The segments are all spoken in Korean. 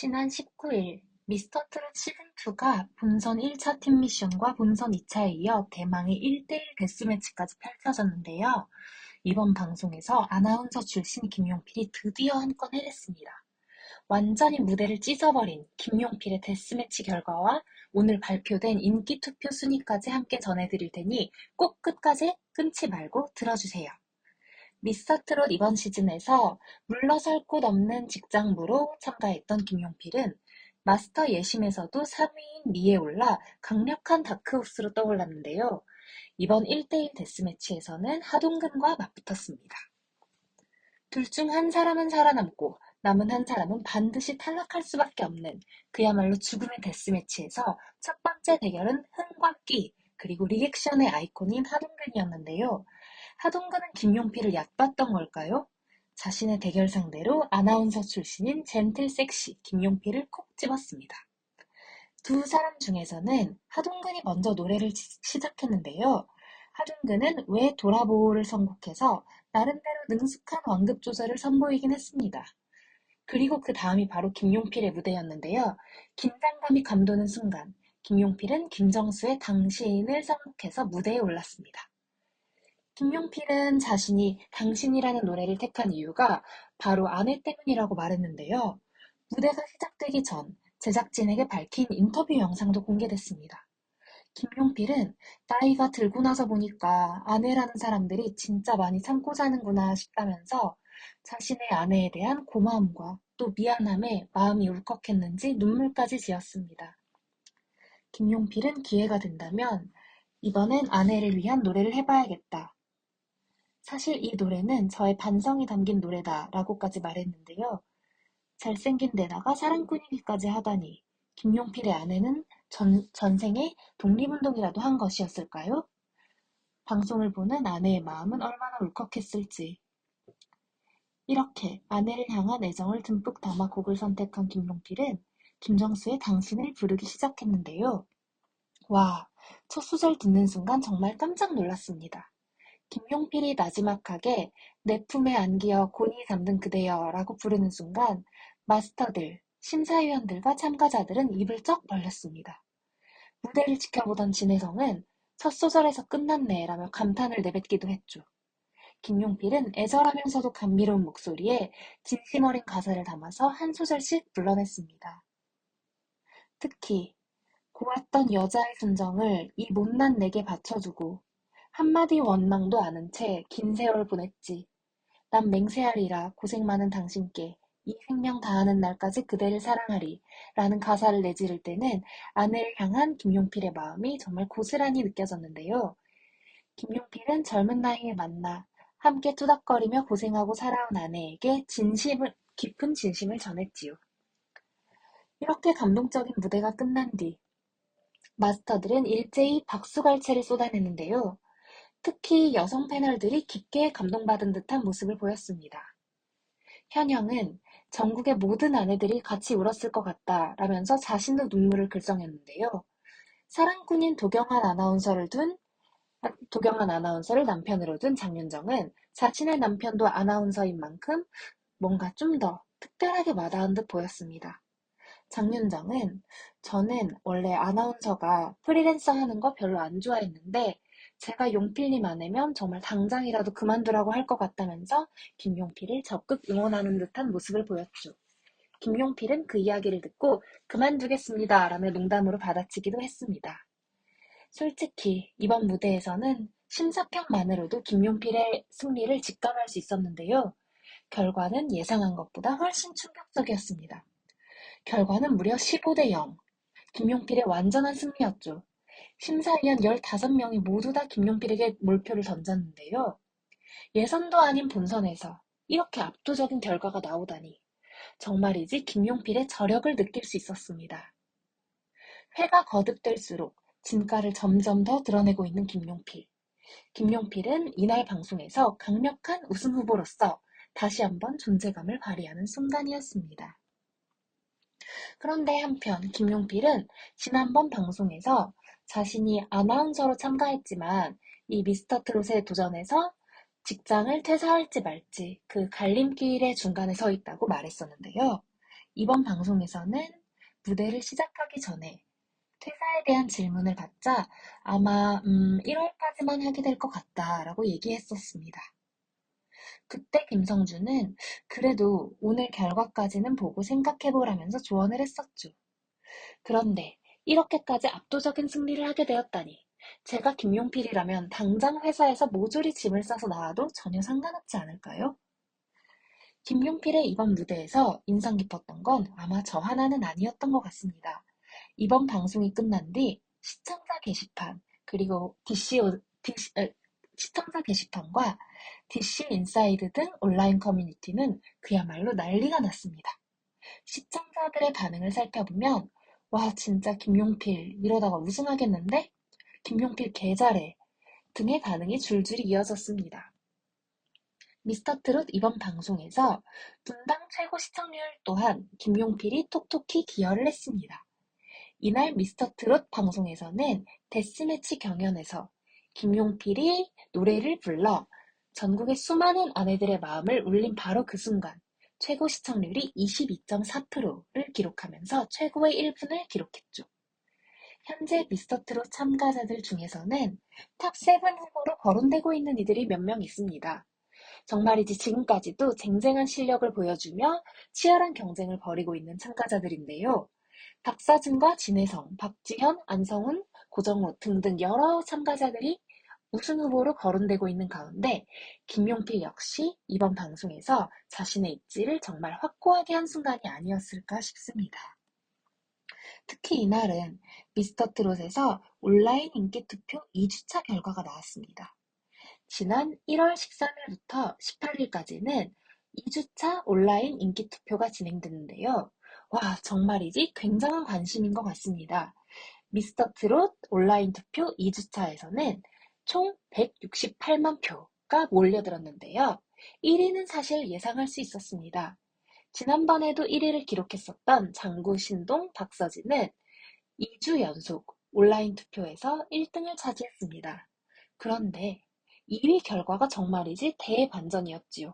지난 19일 미스터 트롯 시즌2가 본선 1차 팀 미션과 본선 2차에 이어 대망의 1대1 데스매치까지 펼쳐졌는데요. 이번 방송에서 아나운서 출신 김용필이 드디어 한 건 해냈습니다. 완전히 무대를 찢어버린 김용필의 데스매치 결과와 오늘 발표된 인기 투표 순위까지 함께 전해드릴 테니 꼭 끝까지 끊지 말고 들어주세요. 미스터 트롯 이번 시즌에서 물러설 곳 없는 직장부로 참가했던 김용필은 마스터 예심에서도 3위인 미에 올라 강력한 다크호스로 떠올랐는데요. 이번 1대1 데스매치에서는 하동근과 맞붙었습니다. 둘 중 한 사람은 살아남고 남은 한 사람은 반드시 탈락할 수밖에 없는 그야말로 죽음의 데스매치에서 첫 번째 대결은 흥과 끼, 그리고 리액션의 아이콘인 하동근이었는데요. 하동근은 김용필을 얕봤던 걸까요? 자신의 대결 상대로 아나운서 출신인 젠틀 섹시 김용필을 콕 집었습니다. 두 사람 중에서는 하동근이 먼저 노래를 시작했는데요. 하동근은 왜 돌아보를 선곡해서 나름대로 능숙한 완급 조절을 선보이긴 했습니다. 그리고 그 다음이 바로 김용필의 무대였는데요. 긴장감이 감도는 순간 김용필은 김정수의 당신을 선곡해서 무대에 올랐습니다. 김용필은 자신이 당신이라는 노래를 택한 이유가 바로 아내 때문이라고 말했는데요. 무대가 시작되기 전 제작진에게 밝힌 인터뷰 영상도 공개됐습니다. 김용필은 나이가 들고 나서 보니까 아내라는 사람들이 진짜 많이 참고 사는구나 싶다면서 자신의 아내에 대한 고마움과 또 미안함에 마음이 울컥했는지 눈물까지 지었습니다. 김용필은 기회가 된다면 이번엔 아내를 위한 노래를 해봐야겠다. 사실 이 노래는 저의 반성이 담긴 노래다 라고까지 말했는데요. 잘생긴 데다가 사랑꾼이기까지 하다니 김용필의 아내는 전생에 독립운동이라도 한 것이었을까요? 방송을 보는 아내의 마음은 얼마나 울컥했을지. 이렇게 아내를 향한 애정을 듬뿍 담아 곡을 선택한 김용필은 김정수의 당신을 부르기 시작했는데요. 와, 첫 소절 듣는 순간 정말 깜짝 놀랐습니다. 김용필이 나지막하게 내 품에 안기어 곤히 잠든 그대여 라고 부르는 순간 마스터들, 심사위원들과 참가자들은 입을 쩍 벌렸습니다. 무대를 지켜보던 진혜성은 첫 소절에서 끝났네 라며 감탄을 내뱉기도 했죠. 김용필은 애절하면서도 감미로운 목소리에 진심 어린 가사를 담아서 한 소절씩 불러냈습니다. 특히 고왔던 여자의 순정을 이 못난 내게 바쳐주고 한마디 원망도 않은 채 긴 세월 보냈지. 난 맹세하리라 고생 많은 당신께 이 생명 다하는 날까지 그대를 사랑하리 라는 가사를 내지를 때는 아내를 향한 김용필의 마음이 정말 고스란히 느껴졌는데요. 김용필은 젊은 나이에 만나 함께 투닥거리며 고생하고 살아온 아내에게 깊은 진심을 전했지요. 이렇게 감동적인 무대가 끝난 뒤 마스터들은 일제히 박수갈채를 쏟아냈는데요. 특히 여성 패널들이 깊게 감동받은 듯한 모습을 보였습니다. 현영은 전국의 모든 아내들이 같이 울었을 것 같다라면서 자신도 눈물을 글썽였는데요. 사랑꾼인 도경한 아나운서를 남편으로 둔 장윤정은 자신의 남편도 아나운서인 만큼 뭔가 좀 더 특별하게 와닿은 듯 보였습니다. 장윤정은 저는 원래 아나운서가 프리랜서 하는 거 별로 안 좋아했는데 제가 용필님 아내면 정말 당장이라도 그만두라고 할 것 같다면서 김용필을 적극 응원하는 듯한 모습을 보였죠. 김용필은 그 이야기를 듣고 그만두겠습니다 라며 농담으로 받아치기도 했습니다. 솔직히 이번 무대에서는 심사평만으로도 김용필의 승리를 직감할 수 있었는데요. 결과는 예상한 것보다 훨씬 충격적이었습니다. 결과는 무려 15대 0. 김용필의 완전한 승리였죠. 심사위원 15명이 모두 다 김용필에게 몰표를 던졌는데요. 예선도 아닌 본선에서 이렇게 압도적인 결과가 나오다니 정말이지 김용필의 저력을 느낄 수 있었습니다. 회가 거듭될수록 진가를 점점 더 드러내고 있는 김용필. 김용필은 이날 방송에서 강력한 우승 후보로서 다시 한번 존재감을 발휘하는 순간이었습니다. 그런데 한편 김용필은 지난번 방송에서 자신이 아나운서로 참가했지만 이 미스터 트롯에 도전해서 직장을 퇴사할지 말지 그 갈림길의 중간에 서 있다고 말했었는데요. 이번 방송에서는 무대를 시작하기 전에 퇴사에 대한 질문을 받자 아마 1월까지만 하게 될 것 같다라고 얘기했었습니다. 그때 김성주는 그래도 오늘 결과까지는 보고 생각해보라면서 조언을 했었죠. 그런데 이렇게까지 압도적인 승리를 하게 되었다니 제가 김용필이라면 당장 회사에서 모조리 짐을 싸서 나와도 전혀 상관없지 않을까요? 김용필의 이번 무대에서 인상 깊었던 건 아마 저 하나는 아니었던 것 같습니다. 이번 방송이 끝난 뒤 시청자 게시판 그리고 시청자 게시판과 DC 인사이드 등 온라인 커뮤니티는 그야말로 난리가 났습니다. 시청자들의 반응을 살펴보면 와 진짜 김용필 이러다가 우승하겠는데? 김용필 개 잘해 등의 반응이 줄줄이 이어졌습니다. 미스터트롯 이번 방송에서 분당 최고 시청률 또한 김용필이 톡톡히 기여를 했습니다. 이날 미스터트롯 방송에서는 데스매치 경연에서 김용필이 노래를 불러 전국의 수많은 아내들의 마음을 울린 바로 그 순간 최고 시청률이 22.4%를 기록하면서 최고의 1분을 기록했죠. 현재 미스터트롯 참가자들 중에서는 탑7 후보로 거론되고 있는 이들이 몇 명 있습니다. 정말이지 지금까지도 쟁쟁한 실력을 보여주며 치열한 경쟁을 벌이고 있는 참가자들인데요. 박서준과 진혜성, 박지현, 안성훈, 고정호 등등 여러 참가자들이 우승 후보로 거론되고 있는 가운데 김용필 역시 이번 방송에서 자신의 입지를 정말 확고하게 한 순간이 아니었을까 싶습니다. 특히 이날은 미스터트롯에서 온라인 인기투표 2주차 결과가 나왔습니다. 지난 1월 13일부터 18일까지는 2주차 온라인 인기투표가 진행됐는데요. 와, 정말이지 굉장한 관심인 것 같습니다. 미스터트롯 온라인 투표 2주차에서는 총 168만 표가 몰려들었는데요. 1위는 사실 예상할 수 있었습니다. 지난번에도 1위를 기록했었던 장구, 신동, 박서진은 2주 연속 온라인 투표에서 1등을 차지했습니다. 그런데 2위 결과가 정말이지 대반전이었지요.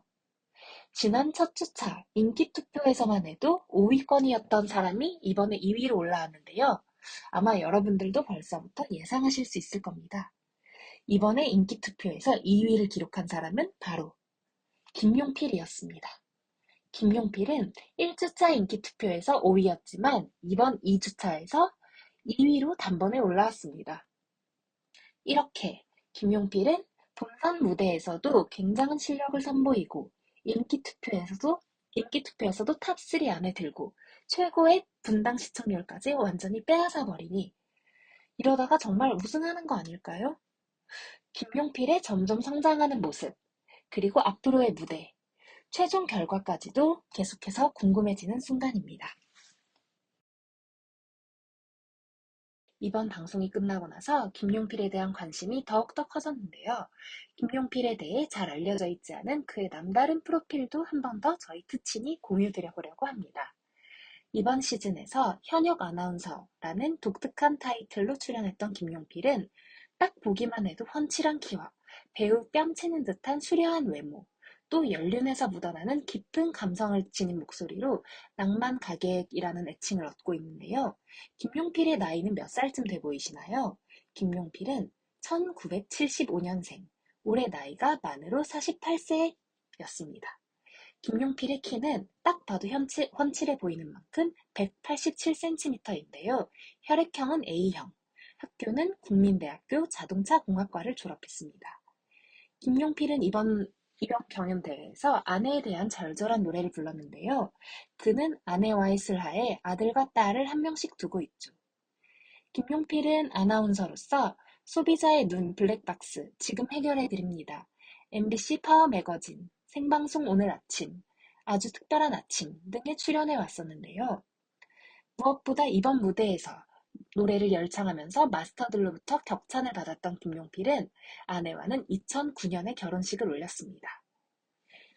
지난 첫 주차 인기 투표에서만 해도 5위권이었던 사람이 이번에 2위로 올라왔는데요. 아마 여러분들도 벌써부터 예상하실 수 있을 겁니다. 이번에 인기 투표에서 2위를 기록한 사람은 바로 김용필이었습니다. 김용필은 1주차 인기 투표에서 5위였지만 이번 2주차에서 2위로 단번에 올라왔습니다. 이렇게 김용필은 본선 무대에서도 굉장한 실력을 선보이고 인기 투표에서도 탑3 안에 들고 최고의 분당 시청률까지 완전히 빼앗아 버리니 이러다가 정말 우승하는 거 아닐까요? 김용필의 점점 성장하는 모습, 그리고 앞으로의 무대, 최종 결과까지도 계속해서 궁금해지는 순간입니다. 이번 방송이 끝나고 나서 김용필에 대한 관심이 더욱더 커졌는데요. 김용필에 대해 잘 알려져 있지 않은 그의 남다른 프로필도 한 번 더 저희 특친이 공유드려보려고 합니다. 이번 시즌에서 현역 아나운서라는 독특한 타이틀로 출연했던 김용필은 딱 보기만 해도 훤칠한 키와 배우 뺨치는 듯한 수려한 외모, 또 연륜에서 묻어나는 깊은 감성을 지닌 목소리로 낭만 가객이라는 애칭을 얻고 있는데요. 김용필의 나이는 몇 살쯤 돼 보이시나요? 김용필은 1975년생, 올해 나이가 만으로 48세였습니다. 김용필의 키는 딱 봐도 훤칠해 보이는 만큼 187cm인데요. 혈액형은 A형, 학교는 국민대학교 자동차공학과를 졸업했습니다. 김용필은 이번 경연대회에서 아내에 대한 절절한 노래를 불렀는데요. 그는 아내와의 슬하에 아들과 딸을 한 명씩 두고 있죠. 김용필은 아나운서로서 소비자의 눈 블랙박스 지금 해결해드립니다. MBC 파워 매거진, 생방송 오늘 아침, 아주 특별한 아침 등에 출연해 왔었는데요. 무엇보다 이번 무대에서 노래를 열창하면서 마스터들로부터 격찬을 받았던 김용필은 아내와는 2009년에 결혼식을 올렸습니다.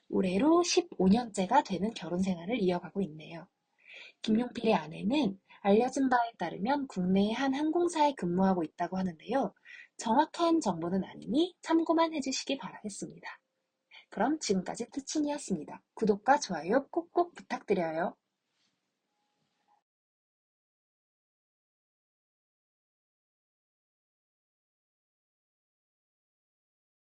올해로 15년째가 되는 결혼 생활을 이어가고 있네요. 김용필의 아내는 알려진 바에 따르면 국내의 한 항공사에 근무하고 있다고 하는데요. 정확한 정보는 아니니 참고만 해주시기 바라겠습니다. 그럼 지금까지 특친이었습니다. 구독과 좋아요 꼭꼭 부탁드려요.